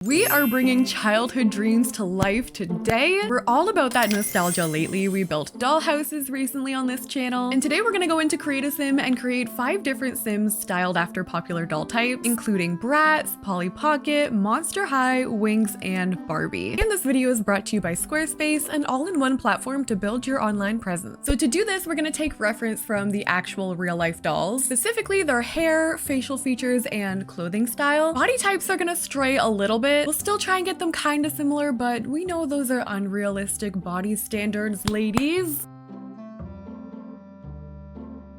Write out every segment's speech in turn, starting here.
We are bringing childhood dreams to life today. We're all about that nostalgia lately. We built doll houses recently on this channel, and today we're gonna go into Create a Sim and create 5 different Sims styled after popular doll types, including Bratz, Polly Pocket, Monster High, Winx, and Barbie. And this video is brought to you by Squarespace, an all-in-one platform to build your online presence. So to do this, we're gonna take reference from the actual real-life dolls, specifically their hair, facial features, and clothing style. Body types are gonna stray a little bit. We'll still try and get them kind of similar, but we know those are unrealistic body standards, ladies.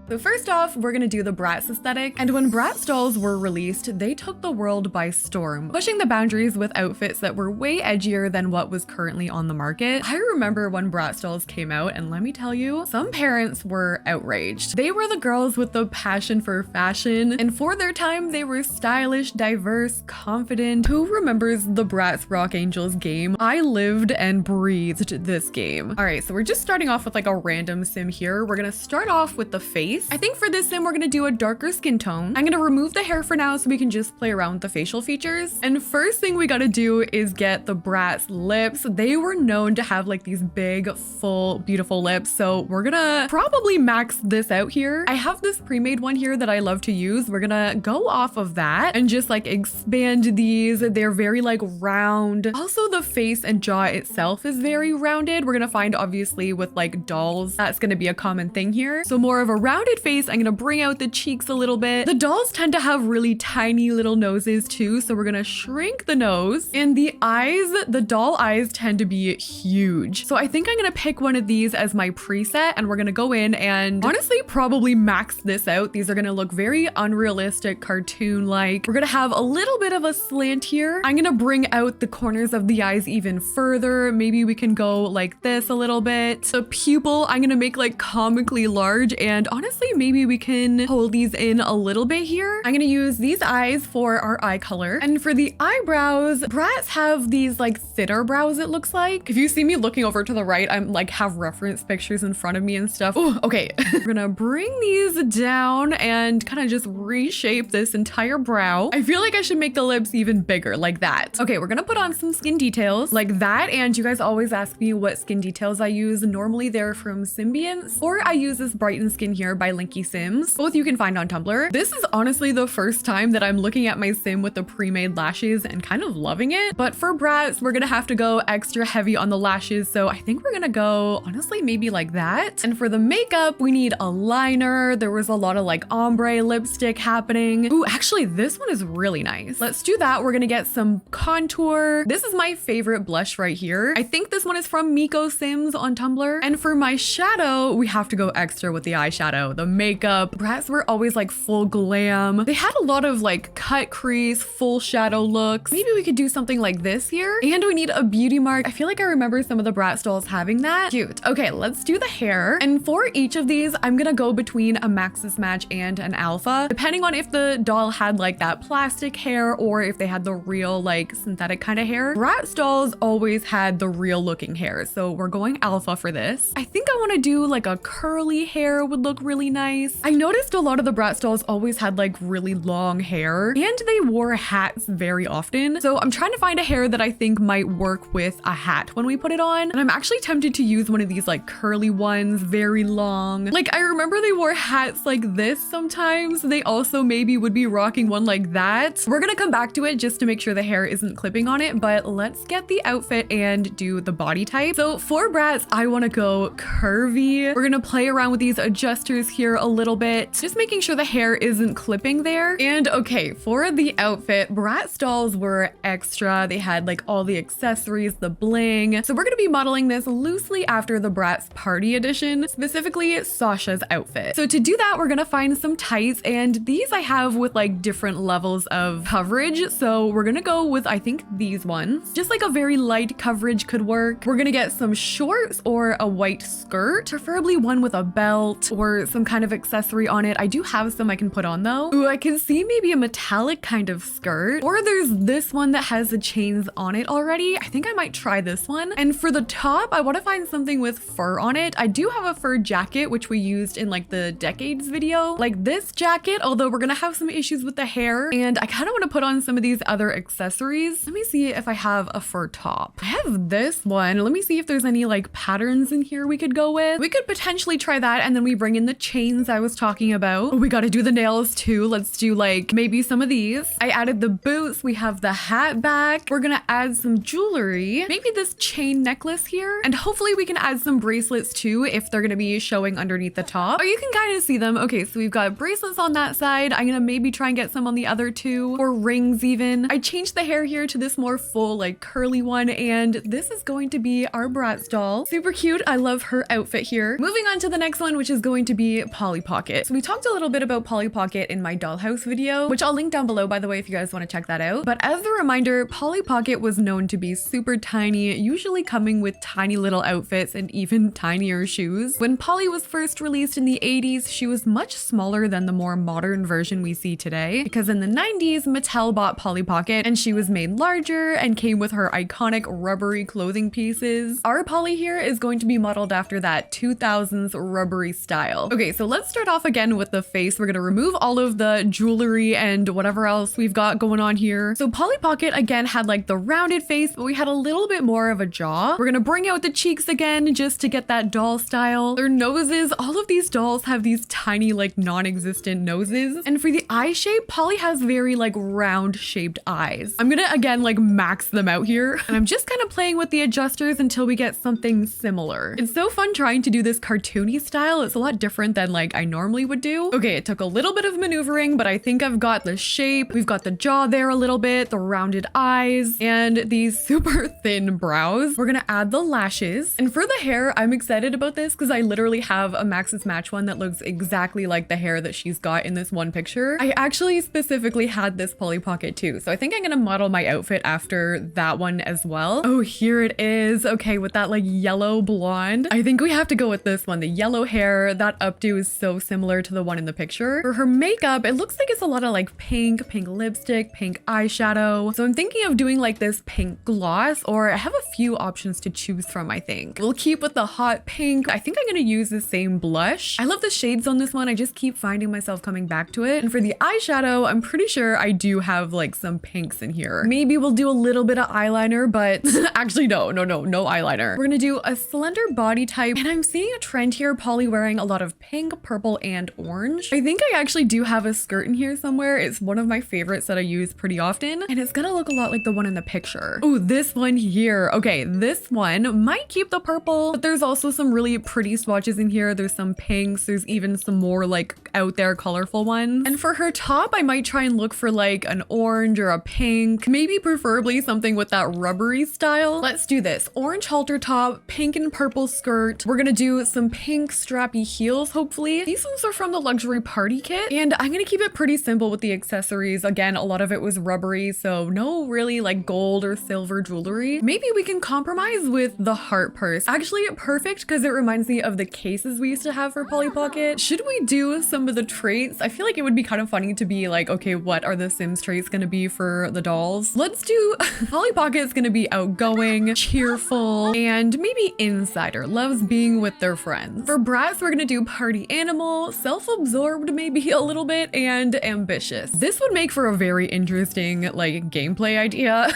So first off, we're gonna do the Bratz aesthetic. And when Bratz dolls were released, they took the world by storm, pushing the boundaries with outfits that were way edgier than what was currently on the market. I remember when Bratz dolls came out, and let me tell you, some parents were outraged. They were the girls with the passion for fashion, and for their time, they were stylish, diverse, confident. Who remembers the Bratz Rock Angels game? I lived and breathed this game. All right, so we're just starting off with like a random sim here. We're gonna start off with the face. I think for this sim, we're gonna do a darker skin tone. I'm gonna remove the hair for now so we can just play around with the facial features. And first thing we gotta do is get the Bratz lips. They were known to have like these big, full, beautiful lips. So we're gonna probably max this out here. I have this pre-made one here that I love to use. We're gonna go off of that and just like expand these. They're very like round. Also, the face and jaw itself is very rounded. We're gonna find obviously with like dolls, that's gonna be a common thing here. So more of a rounded face. I'm gonna bring out the cheeks a little bit. The dolls tend to have really tiny little noses too, so we're gonna shrink the nose. And the eyes, the doll eyes tend to be huge. So I think I'm gonna pick one of these as my preset, and we're gonna go in and honestly probably max this out. These are gonna look very unrealistic, cartoon-like. We're gonna have a little bit of a slant here. I'm gonna bring out the corners of the eyes even further. Maybe we can go like this a little bit. The pupil, I'm gonna make like comically large, and honestly, maybe we can hold these in a little bit here. I'm gonna use these eyes for our eye color. And for the eyebrows, Bratz have these like thinner brows, it looks like. If you see me looking over to the right, I'm like have reference pictures in front of me and stuff. Oh, okay. We're gonna bring these down and kind of just reshape this entire brow. I feel like I should make the lips even bigger like that. Okay, we're gonna put on some skin details like that. And you guys always ask me what skin details I use. Normally they're from Symbionts, or I use this Brighten Skin here by Linky Sims. Both you can find on Tumblr. This is honestly the first time that I'm looking at my sim with the pre-made lashes and kind of loving it. But for Bratz, we're gonna have to go extra heavy on the lashes. So I think we're gonna go honestly maybe like that. And for the makeup, we need a liner. There was a lot of like ombre lipstick happening. Ooh, actually this one is really nice. Let's do that. We're gonna get some contour. This is my favorite blush right here. I think this one is from Miko Sims on Tumblr. And for my shadow, we have to go extra with the eyeshadow. The makeup. Bratz were always like full glam. They had a lot of like cut crease, full shadow looks. Maybe we could do something like this here. And we need a beauty mark. I feel like I remember some of the Bratz dolls having that. Cute. Okay, let's do the hair. And for each of these, I'm gonna go between a Maxis match and an alpha, depending on if the doll had like that plastic hair or if they had the real like synthetic kind of hair. Bratz dolls always had the real looking hair, so we're going alpha for this. I think I want to do like a curly hair would look really nice. I noticed a lot of the Bratz dolls always had like really long hair, and they wore hats very often. So I'm trying to find a hair that I think might work with a hat when we put it on. And I'm actually tempted to use one of these like curly ones, very long. Like I remember they wore hats like this sometimes. They also maybe would be rocking one like that. We're gonna come back to it just to make sure the hair isn't clipping on it, but let's get the outfit and do the body type. So for Bratz, I want to go curvy. We're gonna play around with these adjusters here a little bit, just making sure the hair isn't clipping there. And okay, for the outfit, Bratz dolls were extra. They had like all the accessories, the bling. So we're gonna be modeling this loosely after the Bratz party edition, specifically Sasha's outfit. So to do that, we're gonna find some tights, and these I have with like different levels of coverage. So we're gonna go with, I think, these ones. Just like a very light coverage could work. We're gonna get some shorts or a white skirt, preferably one with a belt or some some kind of accessory on it. I do have some I can put on though. Ooh, I can see maybe a metallic kind of skirt, or there's this one that has the chains on it already. I think I might try this one. And for the top, I want to find something with fur on it. I do have a fur jacket, which we used in like the decades video, like this jacket, although we're gonna have some issues with the hair. And I kind of want to put on some of these other accessories. Let me see if I have a fur top. I have this one. Let me see if there's any like patterns in here we could go with. We could potentially try that, and then we bring in the chains I was talking about. Oh, we got to do the nails too. Let's do like maybe some of these. I added the boots. We have the hat back. We're gonna add some jewelry, maybe this chain necklace here, and hopefully we can add some bracelets too if they're gonna be showing underneath the top. Oh, you can kind of see them. Okay, so we've got bracelets on that side. I'm gonna maybe try and get some on the other two, or rings even. I changed the hair here to this more full like curly one, and this is going to be our Bratz doll. Super cute. I love her outfit here. Moving on to the next one, which is going to be Polly Pocket. So we talked a little bit about Polly Pocket in my dollhouse video, which I'll link down below, by the way, if you guys want to check that out. But as a reminder, Polly Pocket was known to be super tiny, usually coming with tiny little outfits and even tinier shoes. When Polly was first released in the 80s, she was much smaller than the more modern version we see today, because in the 90s, Mattel bought Polly Pocket and she was made larger and came with her iconic rubbery clothing pieces. Our Polly here is going to be modeled after that 2000s rubbery style. Okay, so let's start off again with the face. We're gonna remove all of the jewelry and whatever else we've got going on here. So Polly Pocket again had like the rounded face, but we had a little bit more of a jaw. We're gonna bring out the cheeks again just to get that doll style. Their noses, all of these dolls have these tiny like non-existent noses. And for the eye shape, Polly has very like round shaped eyes. I'm gonna again like max them out here, and I'm just kind of playing with the adjusters until we get something similar. It's so fun trying to do this cartoony style. It's a lot different than like I normally would do. Okay, it took a little bit of maneuvering, but I think I've got the shape. We've got the jaw there a little bit, the rounded eyes, and these super thin brows. We're gonna add the lashes. And for the hair, I'm excited about this because I literally have a Max's Match one that looks exactly like the hair that she's got in this one picture. I actually specifically had this Polly Pocket too, so I think I'm gonna model my outfit after that one as well. Oh, here it is. Okay, with that like yellow blonde. I think we have to go with this one. The yellow hair, that updo is so similar to the one in the picture. For her makeup, it looks like it's a lot of like pink lipstick, pink eyeshadow. So I'm thinking of doing like this pink gloss, or I have a few options to choose from, I think. We'll keep with the hot pink. I think I'm gonna use the same blush. I love the shades on this one. I just keep finding myself coming back to it. And for the eyeshadow, I'm pretty sure I do have like some pinks in here. Maybe we'll do a little bit of eyeliner, but actually no eyeliner. We're gonna do a slender body type, and I'm seeing a trend here, Polly wearing a lot of pink, purple, and orange. I think I actually do have a skirt in here somewhere. It's one of my favorites that I use pretty often, and it's gonna look a lot like the one in the picture. Oh, this one here. Okay, this one might keep the purple, but there's also some really pretty swatches in here. There's some pinks. There's even some more like out there colorful ones. And for her top, I might try and look for like an orange or a pink, maybe preferably something with that rubbery style. Let's do this. Orange halter top, pink and purple skirt. We're gonna do some pink strappy heels, hopefully. These ones are from the luxury party kit, and I'm gonna keep it pretty simple with the accessories. Again, a lot of it was rubbery, so no really like gold or silver jewelry. Maybe we can compromise with the heart purse. Actually, perfect, because it reminds me of the cases we used to have for Polly Pocket. Should we do some of the traits? I feel like it would be kind of funny to be like, okay, what are the Sims traits gonna be for the dolls? Let's do Polly Pocket's gonna be outgoing, cheerful, and maybe insider, loves being with their friends. For Bratz, we're gonna do party animal, self-absorbed maybe a little bit, and ambitious. This would make for a very interesting like gameplay idea.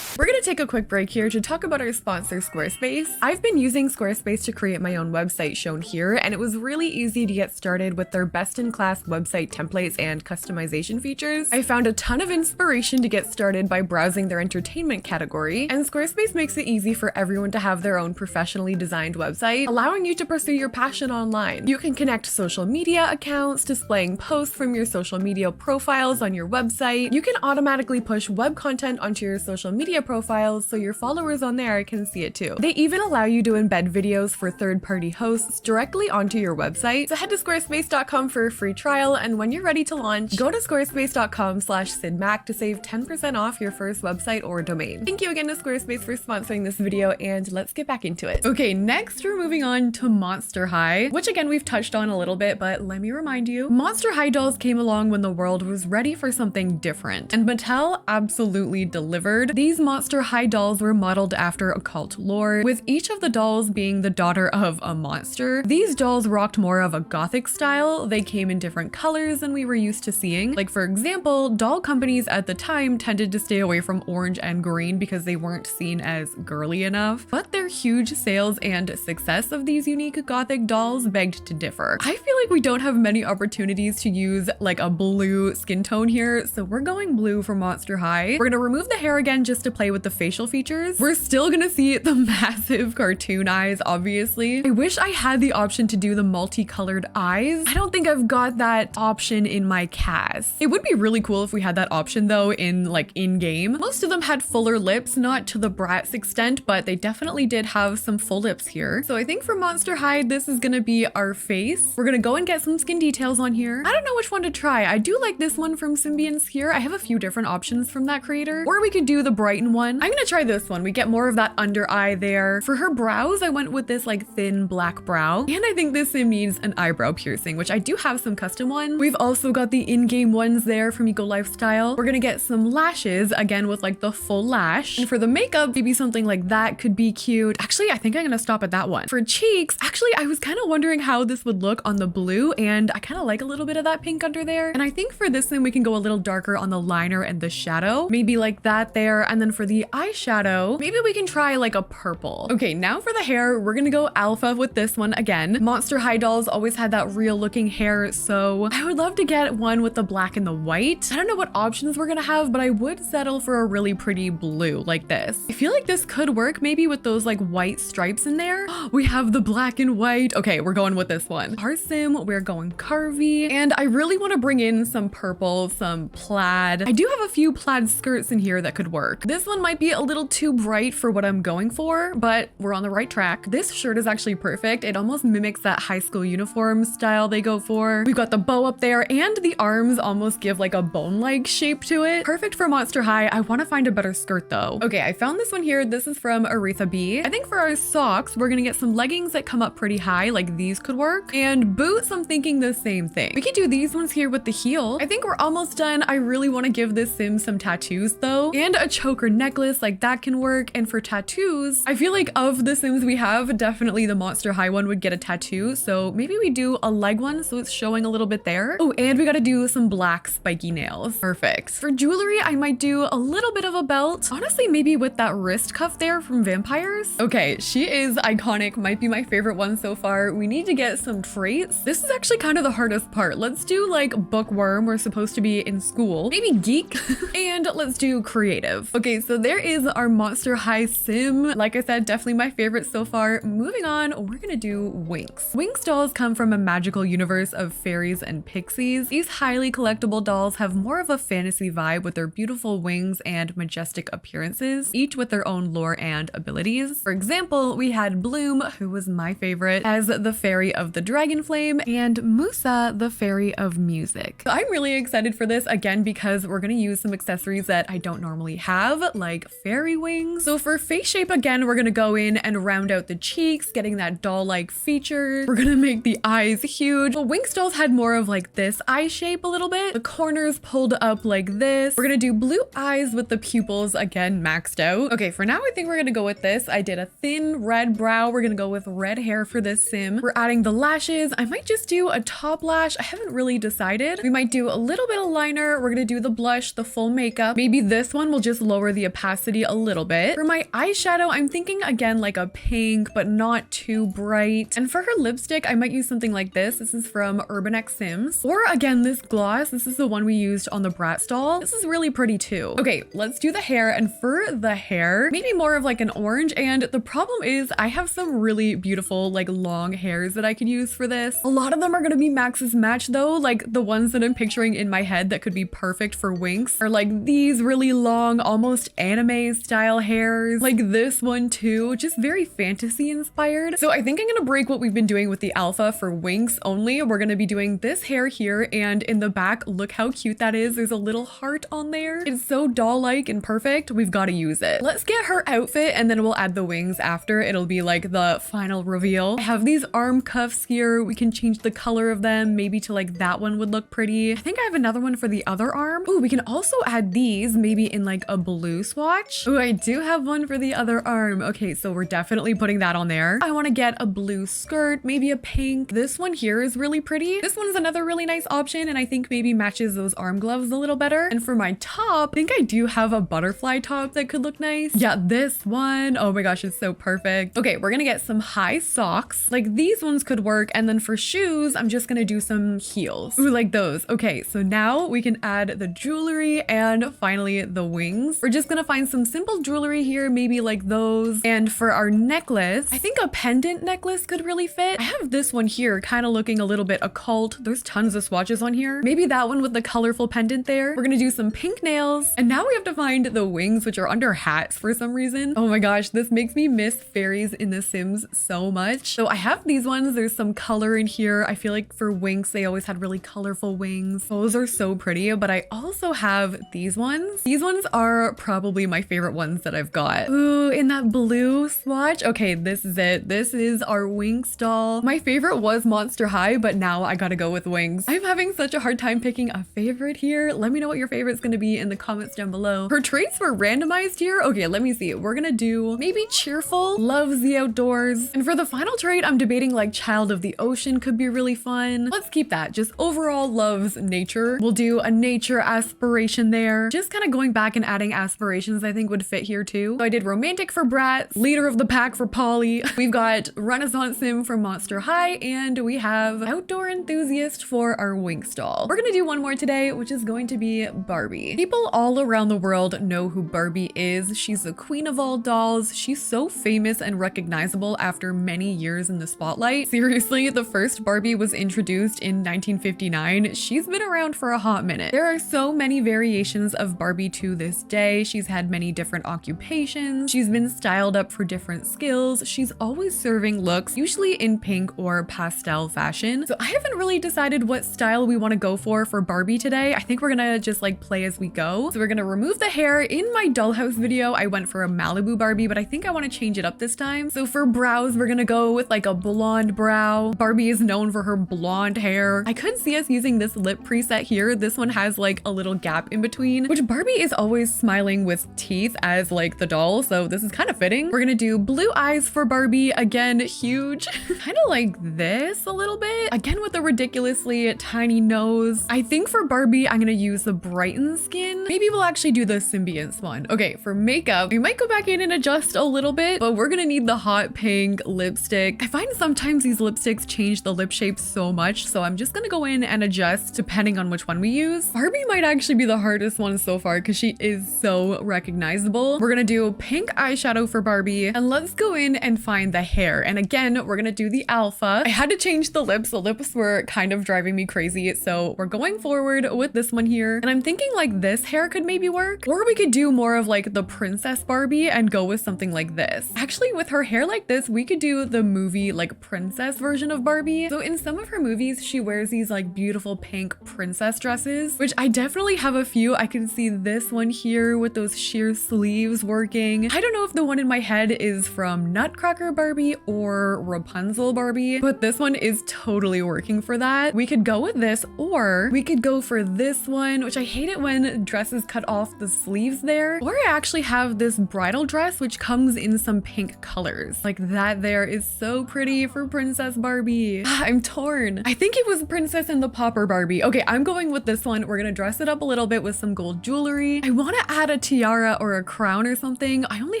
We're gonna take a quick break here to talk about our sponsor, Squarespace. I've been using Squarespace to create my own website shown here, and it was really easy to get started with their best-in-class website templates and customization features. I found a ton of inspiration to get started by browsing their entertainment category, and Squarespace makes it easy for everyone to have their own professionally designed website, allowing you to pursue your passion online. You can connect social media accounts, displaying posts from your social media profiles on your website. You can automatically push web content onto your social media profiles so your followers on there can see it too. They even allow you to embed videos for third-party hosts directly onto your website. So head to squarespace.com for a free trial, and when you're ready to launch, go to squarespace.com/SydMac to save 10% off your first website or domain. Thank you again to Squarespace for sponsoring this video, and let's get back into it. Okay, next we're moving on to Monster High, which again we've touched on a little bit, but let me remind you, Monster High dolls came along when the world was ready for something different, and Mattel absolutely delivered. These Monster High dolls were modeled after occult lore, with each of the dolls being the daughter of a monster. These dolls rocked more of a gothic style. They came in different colors than we were used to seeing. Like for example, doll companies at the time tended to stay away from orange and green because they weren't seen as girly enough, but their huge sales and success of these unique gothic dolls begged to differ. I feel like we don't have many opportunities to use like a blue skin tone here, so we're going blue for Monster High. We're gonna remove the hair again just to play with the facial features. We're still gonna see the massive cartoon eyes, obviously. I wish I had the option to do the multicolored eyes. I don't think I've got that option in my cast. It would be really cool if we had that option though in-game. Most of them had fuller lips, not to the Bratz extent, but they definitely did have some full lips here. So I think for Monster High, this is gonna be our face. We're gonna go and get some skin details on here. I don't know which one to try. I do like this one from Symbionts here. I have a few different options from that creator. Or we could do the Brighton one. I'm gonna try this one. We get more of that under eye there. For her brows, I went with this like thin black brow. And I think this sim needs an eyebrow piercing, which I do have some custom ones. We've also got the in-game ones there from Eco Lifestyle. We're gonna get some lashes, again with like the full lash. And for the makeup, maybe something like that could be cute. Actually, I think I'm gonna stop at that one. For cheeks, actually, I was kind of wondering how this would look on the blue, and I kind of like a little bit of that pink under there. And I think for this one, we can go a little darker on the liner and the shadow. Maybe like that there. And then for the eyeshadow, maybe we can try like a purple. Okay, now for the hair, we're gonna go alpha with this one again. Monster High dolls always had that real looking hair, so I would love to get one with the black and the white. I don't know what options we're gonna have, but I would settle for a really pretty blue like this. I feel like this could work maybe with those like white stripes in there. We have the black and white. Okay, we're going with this one. Our sim, we're going carvy, and I really want to bring in some purple, some plaid. I do have a few plaid skirts in here that could work. This one might be a little too bright for what I'm going for, but we're on the right track. This shirt is actually perfect. It almost mimics that high school uniform style they go for. We've got the bow up there, and the arms almost give like a bone-like shape to it. Perfect for Monster High. I want to find a better skirt though. Okay, I found this one here. This is from Aretha B. I think for our socks, we're gonna get some leggings that come up pretty high, like these could work. And boots, I'm thinking the same thing. We could do these ones here with the heel. I think we're almost done. I really want to give this sim some tattoos though, and a choker necklace, like that can work. And for tattoos, I feel like of the sims we have, definitely the Monster High one would get a tattoo. So maybe we do a leg one so it's showing a little bit there. Oh, and we got to do some black spiky nails. Perfect. For jewelry, I might do a little bit of a belt. Honestly, maybe with that wrist cuff there from Vampires. Okay, she is iconic, might be my favorite one so far. We need to get some traits. This is actually kind of the hardest part. Let's do like bookworm, we're supposed to be in school. Maybe geek, and let's do creative. Okay, so there is our Monster High sim. Like I said, definitely my favorite so far. Moving on, we're gonna do Winx. Winx dolls come from a magical universe of fairies and pixies. These highly collectible dolls have more of a fantasy vibe with their beautiful wings and majestic appearances, each with their own lore and abilities. For example, we had Bloom, who was my favorite, as the fairy of the dragon flame, and Musa, the fairy of music. So I'm really excited for this again because we're gonna use some accessories that I don't normally have, like fairy wings. So for face shape, again, we're gonna go in and round out the cheeks, getting that doll-like feature. We're gonna make the eyes huge. Well, Winx dolls had more of like this eye shape a little bit. The corners pulled up like this. We're gonna do blue eyes with the pupils again maxed out. Okay, for now, I think we're gonna go with this. I did a thin red brow. We're gonna go with red hair for this sim. We're adding the lashes. I might just do a top lash. I haven't really decided. We might do a little bit of liner. We're gonna do the blush, the full makeup. Maybe this one will just lower the opacity a little bit. For my eyeshadow, I'm thinking again like a pink, but not too bright. And for her lipstick, I might use something like this. This is from Urban X Sims. Or again, this gloss. This is the one we used on the Bratz doll. This is really pretty too. Okay, let's do the hair. And for the hair, maybe more of like an orange. And the problem is I have some really beautiful like long hairs that I could use for this. A lot of them are gonna be Max's match though. Like the ones that I'm picturing in my head that could be perfect for Winx are like these really long, almost anime style hairs, like this one too, just very fantasy inspired. So I think I'm gonna break what we've been doing with the alpha for Winx only. We're gonna be doing this hair here, and in the back, look how cute that is. There's a little heart on there. It's so doll-like and perfect. We've got to use it. Let's get her outfit and then we'll add the wings after. It'll be like the final reveal. I have these arm cuffs here. We can change the color of them, maybe to like that one would look pretty. I think I have another one for the other arm. Oh, we can also add these maybe in like a blue swatch. Oh, I do have one for the other arm. Okay, so we're definitely putting that on there. I want to get a blue skirt, maybe a pink. This one here is really pretty. This one's another really nice option, and I think maybe matches those arm gloves a little better. And for my top, I think I do have a butterfly top that could look nice. Yeah, this one. Oh my gosh, it's so perfect. Okay, we're gonna get some high socks. Like these ones could work. And then for shoes, I'm just gonna do some heels. Ooh, like those. Okay, so now we can add the jewelry and finally the wings. We're just gonna find some simple jewelry here, maybe like those. And for our necklace, I think a pendant necklace could really fit. I have this one here, kind of looking a little bit occult. There's tons of swatches on here. Maybe that one with the colorful pendant there. We're gonna do some pink nails. And now we have to find the wings, which are under hats for some reason. Oh my gosh, this makes me miss fairies in The Sims so much. So I have these ones. There's some color in here. I feel like for Winx, they always had really colorful wings. Those are so pretty, but I also have these ones. These ones are probably my favorite ones that I've got. Ooh, in that blue swatch. Okay, this is it. This is our Winx doll. My favorite was Monster High, but now I gotta go with Winx. I'm having such a hard time picking a favorite here. Let me know what your favorite's gonna be in the comments down below. Her traits were randomized here. Okay, let me see. We're gonna do maybe cheerful, loves the outdoors. And for the final trait, I'm debating like child of the ocean could be really fun. Let's keep that. Just overall loves nature. We'll do a nature aspiration there. Just kind of going back and adding aspirations I think would fit here too. So I did romantic for Bratz, leader of the pack for Polly. We've got Renaissance Sim for Monster High, and we have outdoor enthusiast for our Winx doll. We're gonna do one more today, which is going to be Barbie. People all around the world know who Barbie is. She's the queen of all dolls. She's so famous and recognizable after many years in the spotlight. Seriously, the first Barbie was introduced in 1959. She's been around for a hot minute. There are so many variations of Barbie to this day. She's had many different occupations. She's been styled up for different skills. She's always serving looks, usually in pink or pastel fashion. So I haven't really decided what style we want to go for Barbie today. I think we're gonna just like play as we go. So we're gonna remove the hair. In my dollhouse video, I went for a Malibu Barbie, but I think I want to change it up this time. So for brows, we're gonna go with like a blonde brow. Barbie is known for her blonde hair. I could see us using this lip preset here. This one has like a little gap in between, which Barbie is always smiling with teeth as like the doll. So this is kind of fitting. We're gonna do blue eyes for Barbie. Again, huge. Kind of like this a little bit. Again, with a ridiculously tiny nose. I think for Barbie, I'm gonna use the brighten skin. Maybe we'll actually do the symbionts one. Okay, for makeup, we might go back in and adjust a little bit, but we're gonna need the hot pink lipstick. I find sometimes these lipsticks change the lip shape so much, so I'm just gonna go in and adjust depending on which one we use. Barbie might actually be the hardest one so far because she is so recognizable. We're gonna do pink eyeshadow for Barbie, and let's go in and find the hair. And again, we're gonna do the alpha. I had to change the lips. The lips were kind of driving me crazy, so we're going forward with this one here. And I'm thinking like this hair could maybe work, or we could do more of like the princess Barbie and go with something like this. Actually, with her hair like this, we could do the movie like princess version of Barbie. So in some of her movies, she wears these like beautiful pink princess dresses, which I definitely have a few. I can see this one here with those sheer sleeves working. I don't know if the one in my head is from Nutcracker Barbie or Rapunzel Barbie, but this one is totally working for that. We could go with this, or we could go for this one, which I hate it when dresses cut off the sleeves there. Or I actually have this bridal dress, which comes in some pink colors. Like that there is so pretty for Princess Barbie. I'm torn. I think it was Princess and the Pauper Barbie. Okay, I'm going with this one. We're gonna dress it up a little bit with some gold jewelry. I want to add a tiara or a crown or something. I only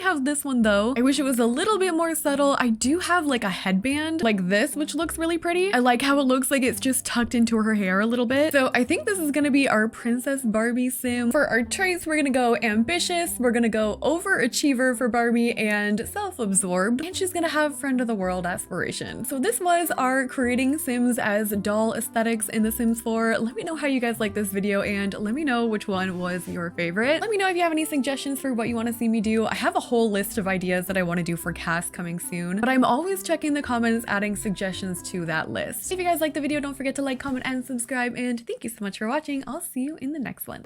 have this one though. I wish it was a little bit more subtle. I do have like a headband like this, which looks really pretty. I like how it looks like it's just tucked into her hair a little bit. So I think this is gonna be our Princess Barbie sim. For our traits, we're gonna go ambitious, we're gonna go overachiever for Barbie, and self-absorbed, and she's gonna have friend of the world aspiration. So this was our creating Sims as doll aesthetics in The Sims 4. Let me know how you guys like this video, and let me know which one was your favorite. Let me know if you have any any suggestions for what you want to see me do, I have a whole list of ideas that I want to do for casts coming soon, but I'm always checking the comments, adding suggestions to that list. If you guys liked the video, don't forget to like, comment, and subscribe, and thank you so much for watching. I'll see you in the next one.